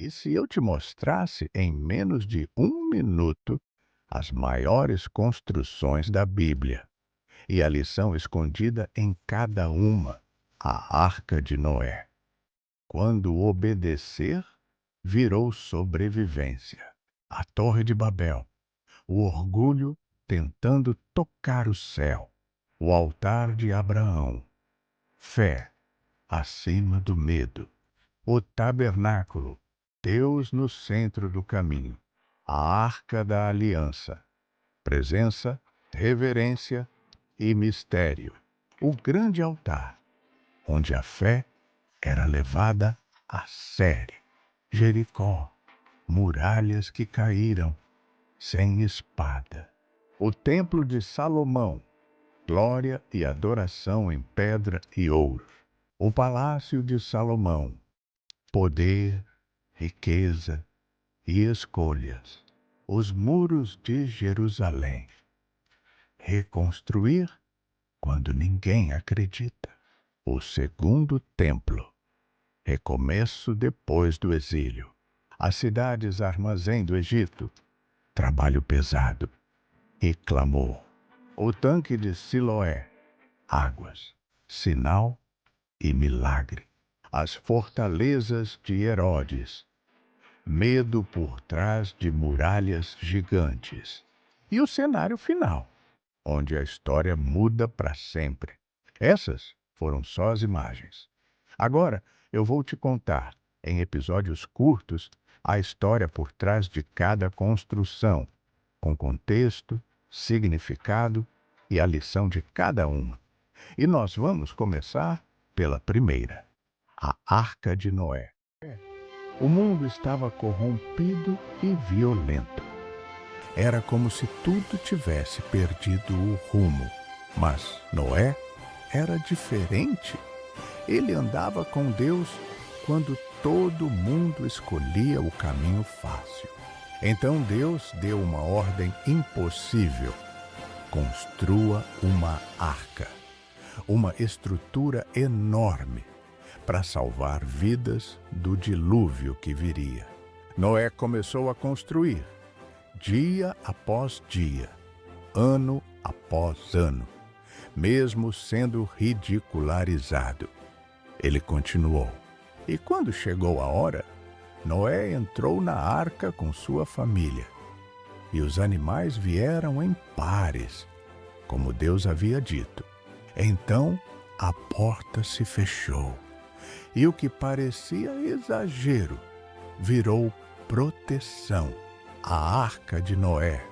E se eu te mostrasse em menos de um minuto as maiores construções da Bíblia e a lição escondida em cada uma, a Arca de Noé? Quando obedecer, virou sobrevivência. A Torre de Babel, o orgulho tentando tocar o céu. O altar de Abraão, fé acima do medo. O tabernáculo, Deus no centro do caminho. A arca da aliança, presença, reverência e mistério. O grande altar, onde a fé era levada a sério. Jericó, muralhas que caíram sem espada. O templo de Salomão, glória e adoração em pedra e ouro. O palácio de Salomão, poder, riqueza e escolhas. Os muros de Jerusalém. Reconstruir quando ninguém acredita. O segundo templo. Recomeço depois do exílio. As cidades armazém do Egito. Trabalho pesado e clamor. O tanque de Siloé. Águas, sinal e milagre. As fortalezas de Herodes. Medo por trás de muralhas gigantes. E o cenário final, onde a história muda para sempre. Essas foram só as imagens. Agora eu vou te contar, em episódios curtos, a história por trás de cada construção, com contexto, significado e a lição de cada uma. E nós vamos começar pela primeira, a Arca de Noé. O mundo estava corrompido e violento. Era como se tudo tivesse perdido o rumo. Mas Noé era diferente. Ele andava com Deus quando todo mundo escolhia o caminho fácil. Então Deus deu uma ordem impossível. Construa uma arca, uma estrutura enorme para salvar vidas do dilúvio que viria. Noé começou a construir, dia após dia, ano após ano, mesmo sendo ridicularizado. Ele continuou. E quando chegou a hora, Noé entrou na arca com sua família. E os animais vieram em pares, como Deus havia dito. Então a porta se fechou. E o que parecia exagero virou proteção. A Arca de Noé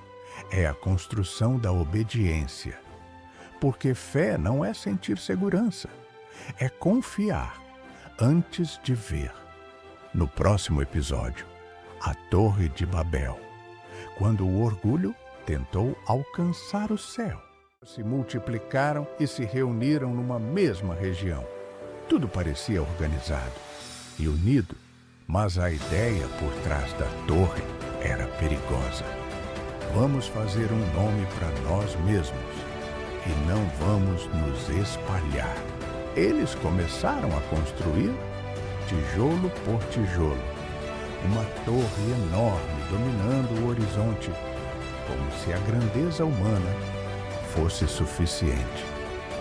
é a construção da obediência. Porque fé não é sentir segurança, é confiar antes de ver. No próximo episódio, a Torre de Babel, quando o orgulho tentou alcançar o céu. Se multiplicaram e se reuniram numa mesma região. Tudo parecia organizado e unido, mas a ideia por trás da torre era perigosa. Vamos fazer um nome para nós mesmos e não vamos nos espalhar. Eles começaram a construir tijolo por tijolo, uma torre enorme dominando o horizonte, como se a grandeza humana fosse suficiente.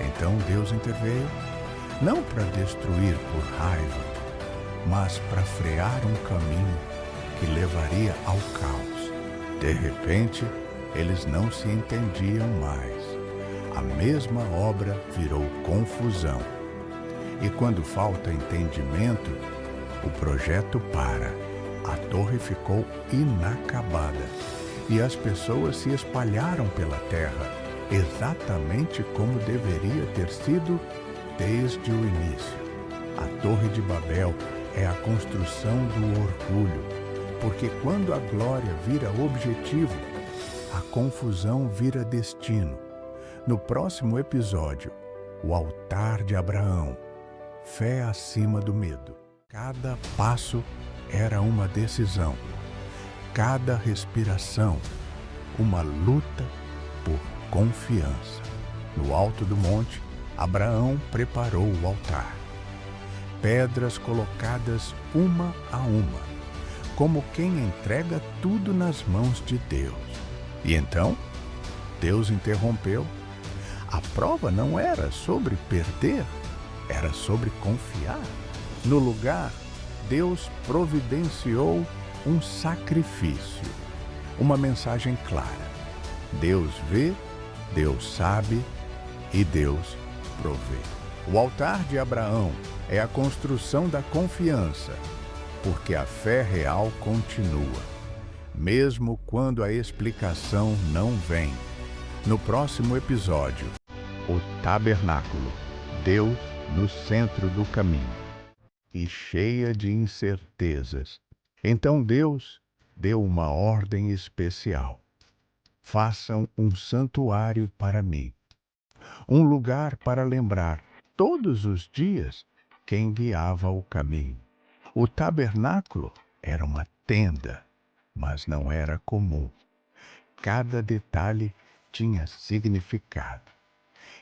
Então Deus interveio, não para destruir por raiva, mas para frear um caminho que levaria ao caos. De repente, eles não se entendiam mais. A mesma obra virou confusão. E quando falta entendimento, o projeto para. A torre ficou inacabada e as pessoas se espalharam pela terra, exatamente como deveria ter sido desde o início. A Torre de Babel é a construção do orgulho, porque quando a glória vira objetivo, a confusão vira destino. No próximo episódio, o altar de Abraão, fé acima do medo. Cada passo era uma decisão, cada respiração, uma luta por confiança. No alto do monte, Abraão preparou o altar. Pedras colocadas uma a uma, como quem entrega tudo nas mãos de Deus. E então, Deus interrompeu. A prova não era sobre perder, era sobre confiar. No lugar, Deus providenciou um sacrifício, uma mensagem clara. Deus vê, Deus sabe e Deus provê. O altar de Abraão é a construção da confiança, porque a fé real continua, mesmo quando a explicação não vem. No próximo episódio, o tabernáculo, Deus no centro do caminho e cheia de incertezas. Então Deus deu uma ordem especial. Façam um santuário para mim, um lugar para lembrar todos os dias quem guiava o caminho. O tabernáculo era uma tenda, mas não era comum. Cada detalhe tinha significado,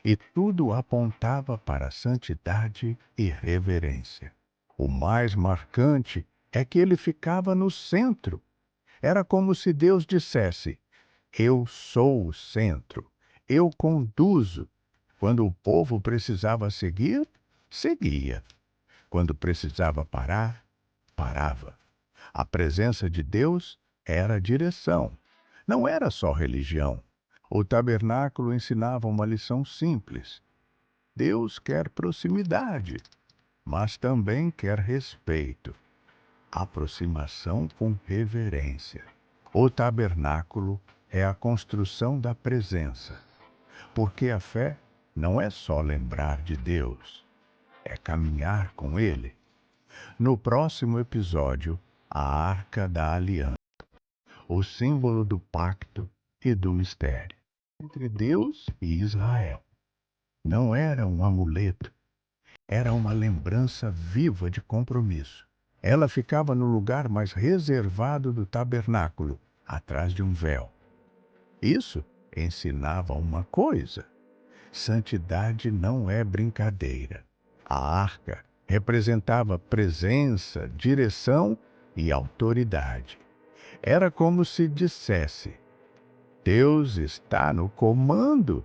e tudo apontava para santidade e reverência. O mais marcante é que ele ficava no centro. Era como se Deus dissesse: eu sou o centro, eu conduzo. Quando o povo precisava seguir, seguia. Quando precisava parar, parava. A presença de Deus era direção, não era só religião. O tabernáculo ensinava uma lição simples. Deus quer proximidade, mas também quer respeito, aproximação com reverência. O tabernáculo é a construção da presença, porque a fé não é só lembrar de Deus, é caminhar com Ele. No próximo episódio, a Arca da Aliança, o símbolo do pacto e do mistério entre Deus e Israel. Não era um amuleto, era uma lembrança viva de compromisso. Ela ficava no lugar mais reservado do tabernáculo, atrás de um véu. Isso ensinava uma coisa: santidade não é brincadeira. A arca representava presença, direção e autoridade. Era como se dissesse: Deus está no comando,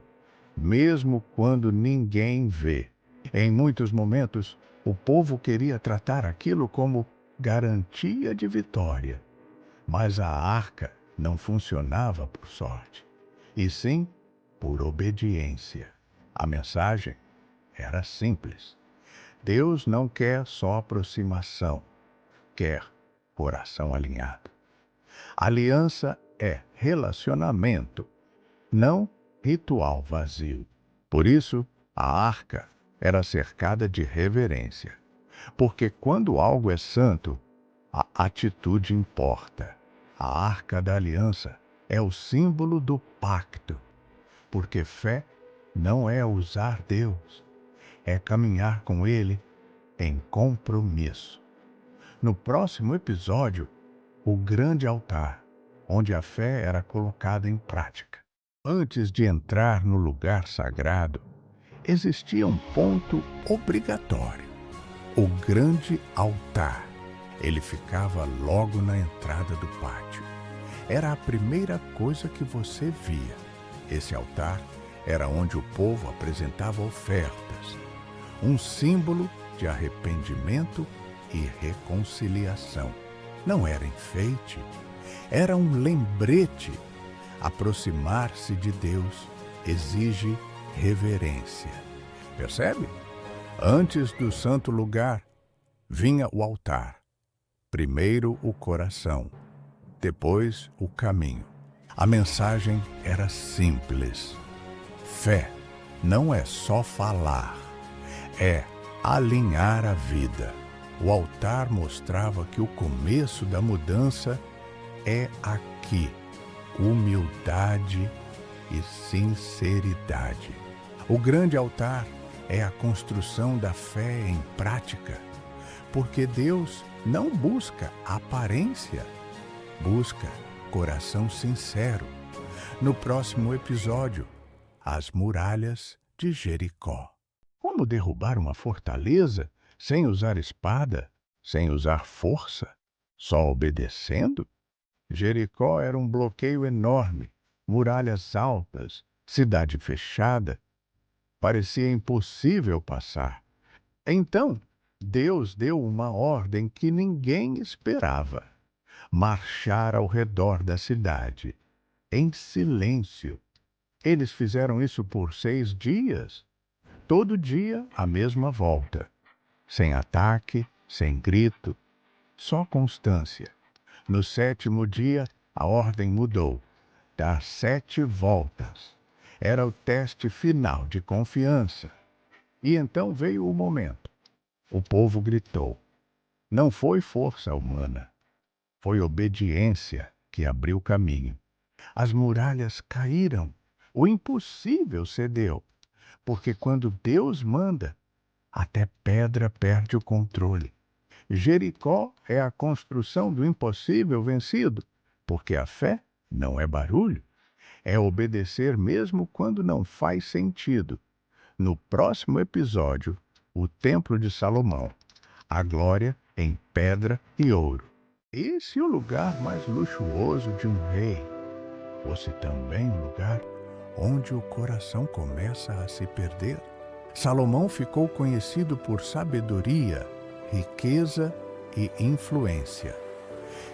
mesmo quando ninguém vê. Em muitos momentos, o povo queria tratar aquilo como garantia de vitória. Mas a arca não funcionava por sorte, e sim por obediência. A mensagem era simples. Deus não quer só aproximação, quer coração alinhado. Aliança é relacionamento, não ritual vazio. Por isso, a arca era cercada de reverência, porque quando algo é santo, a atitude importa. A arca da aliança é o símbolo do pacto, porque fé não é usar Deus, é caminhar com Ele em compromisso. No próximo episódio, o grande altar, onde a fé era colocada em prática. Antes de entrar no lugar sagrado, existia um ponto obrigatório: o grande altar. Ele ficava logo na entrada do pátio. Era a primeira coisa que você via. Esse altar era onde o povo apresentava ofertas, um símbolo de arrependimento e reconciliação. Não era enfeite, era um lembrete. Aproximar-se de Deus exige reverência. Percebe? Antes do santo lugar, vinha o altar. Primeiro o coração, depois o caminho. A mensagem era simples. Fé não é só falar, é alinhar a vida. O altar mostrava que o começo da mudança é aqui. Humildade e sinceridade. O grande altar é a construção da fé em prática, porque Deus não busca aparência, busca coração sincero. No próximo episódio, as muralhas de Jericó. Como derrubar uma fortaleza sem usar espada, sem usar força? Só obedecendo? Jericó era um bloqueio enorme, muralhas altas, cidade fechada. Parecia impossível passar. Então, Deus deu uma ordem que ninguém esperava: marchar ao redor da cidade, em silêncio. Eles fizeram isso por 6 dias. Todo dia a mesma volta. Sem ataque, sem grito, só constância. No 7º dia, a ordem mudou. Dar 7 voltas. Era o teste final de confiança. E então veio o momento. O povo gritou. Não foi força humana. Foi obediência que abriu caminho. As muralhas caíram. O impossível cedeu. Porque quando Deus manda, até pedra perde o controle. Jericó é a construção do impossível vencido, porque a fé não é barulho, é obedecer mesmo quando não faz sentido. No próximo episódio, o Templo de Salomão, a glória em pedra e ouro. Esse é o lugar mais luxuoso de um rei. Fosse também um lugar onde o coração começa a se perder. Salomão ficou conhecido por sabedoria, riqueza e influência.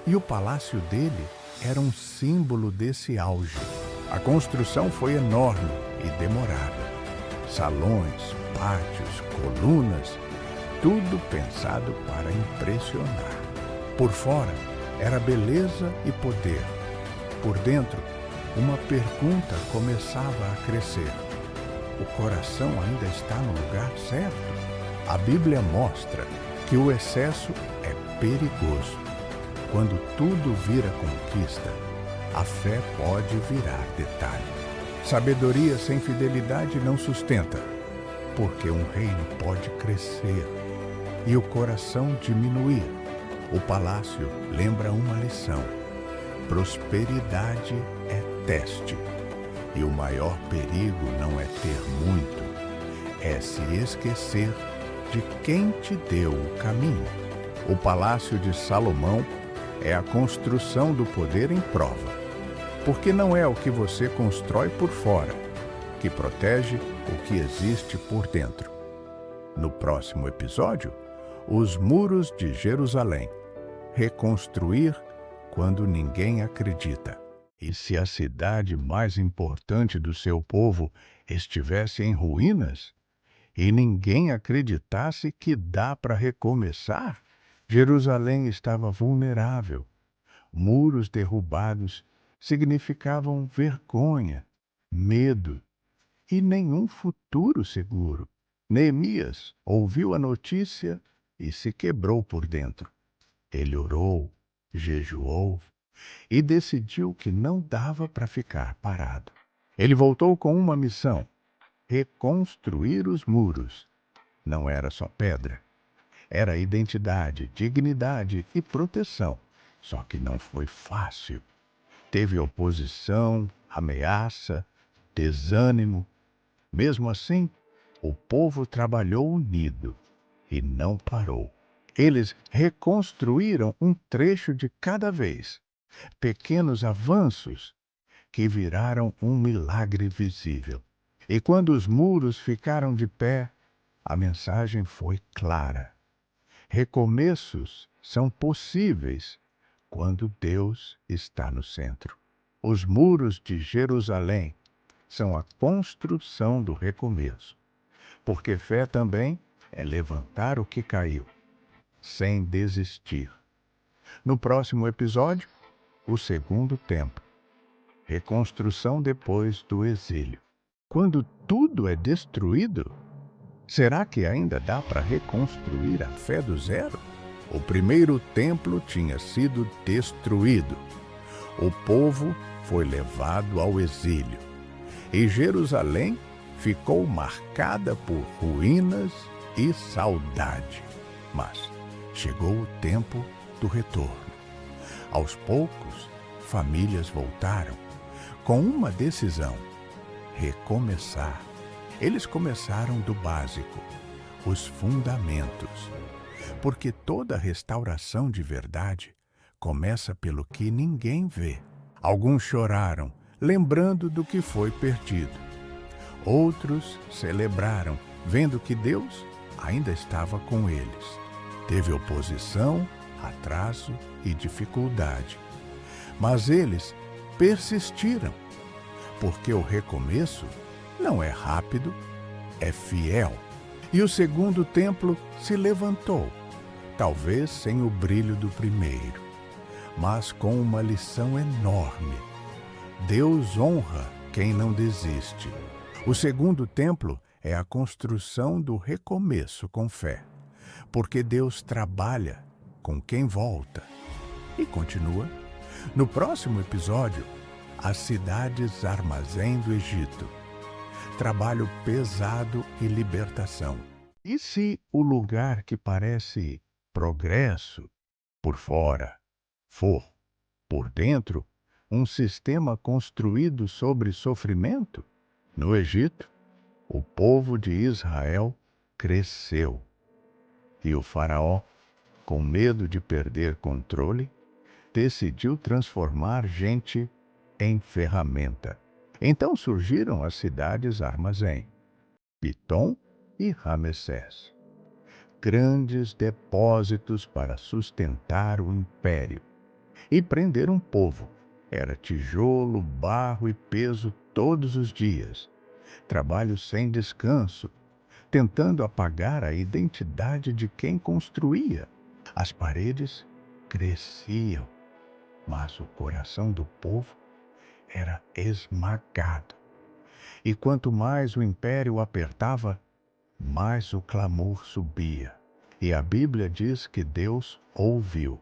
E o palácio dele era um símbolo desse auge. A construção foi enorme e demorada. Salões, pátios, colunas, tudo pensado para impressionar. Por fora era beleza e poder. Por dentro, uma pergunta começava a crescer: o coração ainda está no lugar certo? A Bíblia mostra que o excesso é perigoso. Quando tudo vira conquista, a fé pode virar detalhe. Sabedoria sem fidelidade não sustenta, porque um reino pode crescer e o coração diminuir. O palácio lembra uma lição: prosperidade é teste. E o maior perigo não é ter muito, é se esquecer de quem te deu o caminho. O Palácio de Salomão é a construção do poder em prova, porque não é o que você constrói por fora que protege o que existe por dentro. No próximo episódio, os muros de Jerusalém. Reconstruir quando ninguém acredita. E se a cidade mais importante do seu povo estivesse em ruínas e ninguém acreditasse que dá para recomeçar? Jerusalém estava vulnerável. Muros derrubados significavam vergonha, medo e nenhum futuro seguro. Neemias ouviu a notícia e se quebrou por dentro. Ele orou, jejuou e decidiu que não dava para ficar parado. Ele voltou com uma missão: reconstruir os muros. Não era só pedra, era identidade, dignidade e proteção. Só que não foi fácil. Teve oposição, ameaça, desânimo. Mesmo assim, o povo trabalhou unido e não parou. Eles reconstruíram um trecho de cada vez, pequenos avanços que viraram um milagre visível. E quando os muros ficaram de pé, a mensagem foi clara: recomeços são possíveis quando Deus está no centro. Os muros de Jerusalém são a construção do recomeço, porque fé também é levantar o que caiu, sem desistir. No próximo episódio, o segundo tempo. Reconstrução depois do exílio. Quando tudo é destruído, será que ainda dá para reconstruir a fé do zero? O primeiro templo tinha sido destruído. O povo foi levado ao exílio. E Jerusalém ficou marcada por ruínas e saudade. Mas chegou o tempo do retorno. Aos poucos, famílias voltaram com uma decisão: recomeçar. Eles começaram do básico, os fundamentos, porque toda restauração de verdade começa pelo que ninguém vê. Alguns choraram, lembrando do que foi perdido. Outros celebraram, vendo que Deus ainda estava com eles. Teve oposição, atraso e dificuldade. Mas eles persistiram, porque o recomeço não é rápido, é fiel. E o segundo templo se levantou, talvez sem o brilho do primeiro, mas com uma lição enorme. Deus honra quem não desiste. O segundo templo é a construção do recomeço com fé, porque Deus trabalha com quem volta. E continua. No próximo episódio, as cidades armazém do Egito. Trabalho pesado e libertação. E se o lugar que parece progresso por fora for, por dentro, um sistema construído sobre sofrimento? No Egito, o povo de Israel cresceu. E o faraó, com medo de perder controle, decidiu transformar gente em ferramenta. Então surgiram as cidades armazém, Pitom e Ramessés, grandes depósitos para sustentar o império e prender um povo. Era tijolo, barro e peso todos os dias, trabalho sem descanso, tentando apagar a identidade de quem construía. As paredes cresciam, mas o coração do povo era esmagado. E quanto mais o império apertava, mais o clamor subia. E a Bíblia diz que Deus ouviu,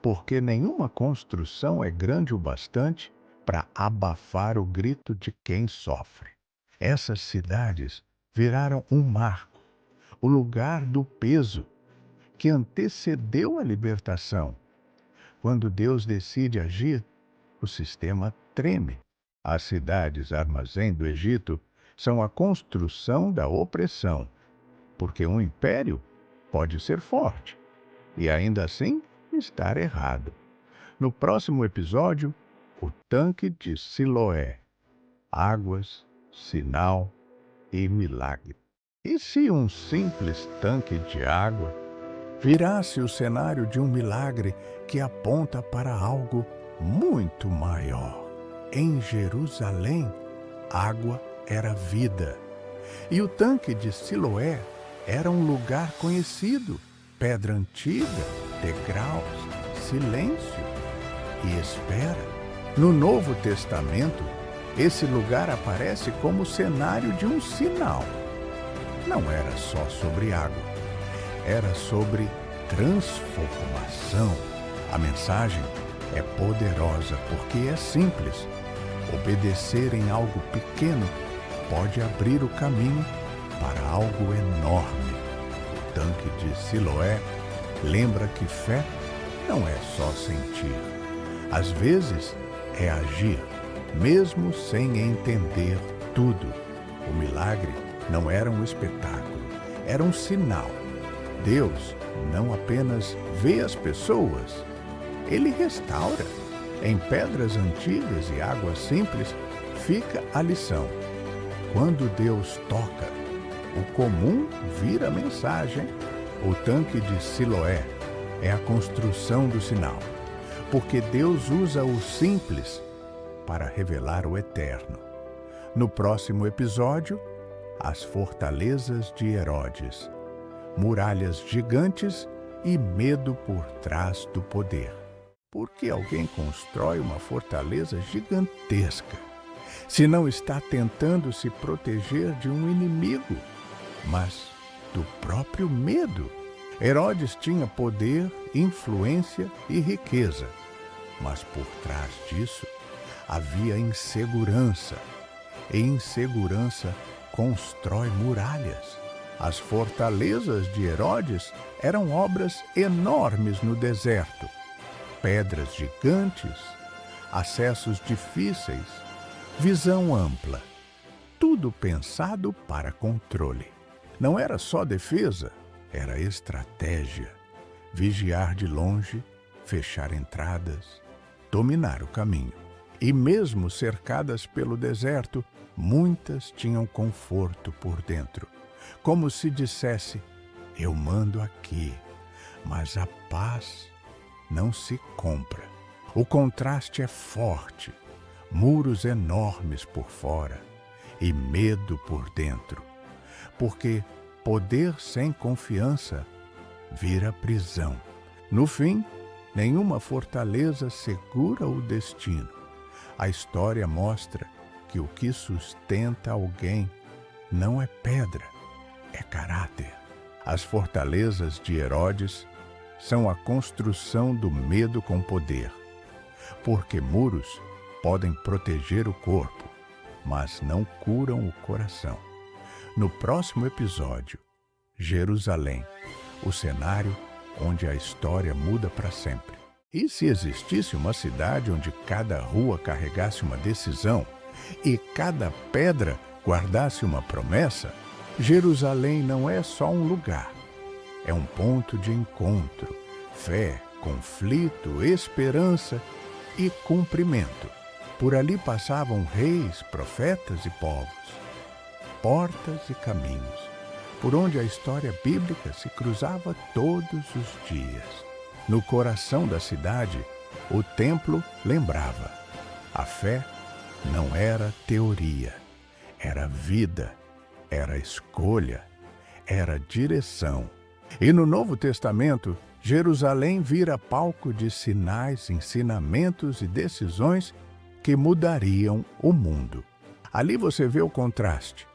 porque nenhuma construção é grande o bastante para abafar o grito de quem sofre. Essas cidades viraram um marco, o lugar do peso que antecedeu a libertação. Quando Deus decide agir, o sistema treme. As cidades armazém do Egito são a construção da opressão, porque um império pode ser forte e ainda assim estar errado. No próximo episódio, o tanque de Siloé, águas, sinal e milagre. E se um simples tanque de água virasse o cenário de um milagre que aponta para algo muito maior? Em Jerusalém, água era vida. E o tanque de Siloé era um lugar conhecido, pedra antiga, degraus, silêncio e espera. No Novo Testamento, esse lugar aparece como cenário de um sinal. Não era só sobre água, era sobre transformação. A mensagem é poderosa porque é simples. Obedecer em algo pequeno pode abrir o caminho para algo enorme. O tanque de Siloé lembra que fé não é só sentir. Às vezes é agir, mesmo sem entender tudo. O milagre não era um espetáculo, era um sinal. Deus não apenas vê as pessoas, Ele restaura. Em pedras antigas e águas simples fica a lição. Quando Deus toca, o comum vira mensagem. O tanque de Siloé é a construção do sinal, porque Deus usa o simples para revelar o eterno. No próximo episódio, as fortalezas de Herodes, muralhas gigantes e medo por trás do poder. Por que alguém constrói uma fortaleza gigantesca, se não está tentando se proteger de um inimigo, mas do próprio medo? Herodes tinha poder, influência e riqueza, mas por trás disso havia insegurança, e insegurança constrói muralhas. As fortalezas de Herodes eram obras enormes no deserto, pedras gigantes, acessos difíceis, visão ampla, tudo pensado para controle. Não era só defesa, era estratégia. Vigiar de longe, fechar entradas, dominar o caminho. E mesmo cercadas pelo deserto, muitas tinham conforto por dentro, como se dissesse: eu mando aqui, mas a paz não se compra. O contraste é forte, muros enormes por fora e medo por dentro, porque poder sem confiança vira prisão. No fim, nenhuma fortaleza segura o destino. A história mostra que o que sustenta alguém não é pedra, é caráter. As fortalezas de Herodes são a construção do medo com poder, porque muros podem proteger o corpo, mas não curam o coração. No próximo episódio, Jerusalém, o cenário onde a história muda para sempre. E se existisse uma cidade onde cada rua carregasse uma decisão e cada pedra guardasse uma promessa, Jerusalém não é só um lugar. É um ponto de encontro, fé, conflito, esperança e cumprimento. Por ali passavam reis, profetas e povos, portas e caminhos, por onde a história bíblica se cruzava todos os dias. No coração da cidade, o templo lembrava: a fé não era teoria, era vida, era escolha, era direção. E no Novo Testamento, Jerusalém vira palco de sinais, ensinamentos e decisões que mudariam o mundo. Ali você vê o contraste: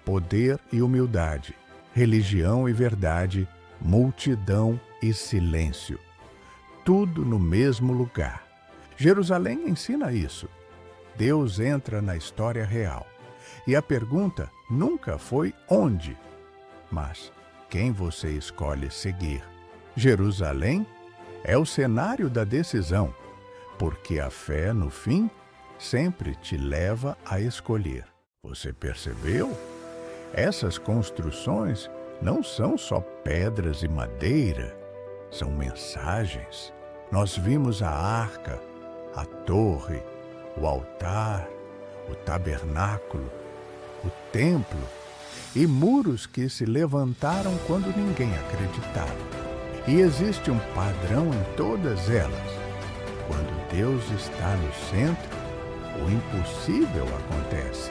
poder e humildade, religião e verdade, multidão e silêncio. Tudo no mesmo lugar. Jerusalém ensina isso. Deus entra na história real. E a pergunta nunca foi onde, mas quem você escolhe seguir. Jerusalém é o cenário da decisão, porque a fé, no fim, sempre te leva a escolher. Você percebeu? Essas construções não são só pedras e madeira, são mensagens. Nós vimos a arca, a torre, o altar, o tabernáculo, o templo e muros que se levantaram quando ninguém acreditava. E existe um padrão em todas elas. Quando Deus está no centro, o impossível acontece.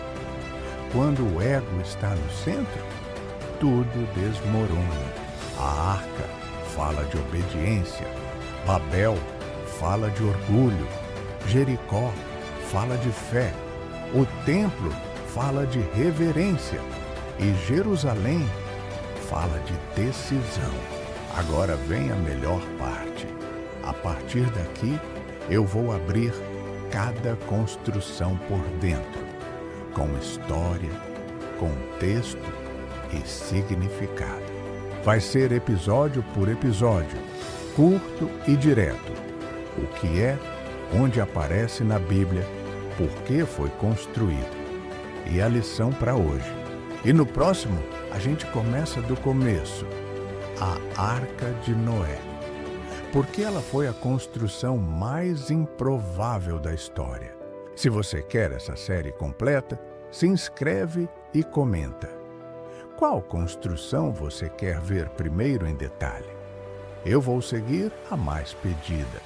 Quando o ego está no centro, tudo desmorona. A arca fala de obediência, Babel fala de orgulho, Jericó fala de fé, o templo fala de reverência e Jerusalém fala de decisão. Agora vem a melhor parte. A partir daqui, eu vou abrir cada construção por dentro, com história, contexto e significado. Vai ser episódio por episódio, curto e direto. O que é, onde aparece na Bíblia, por que foi construído e a lição para hoje. E no próximo, a gente começa do começo, a Arca de Noé. Porque ela foi a construção mais improvável da história. Se você quer essa série completa, se inscreve e comenta. Qual construção você quer ver primeiro em detalhe? Eu vou seguir a mais pedida.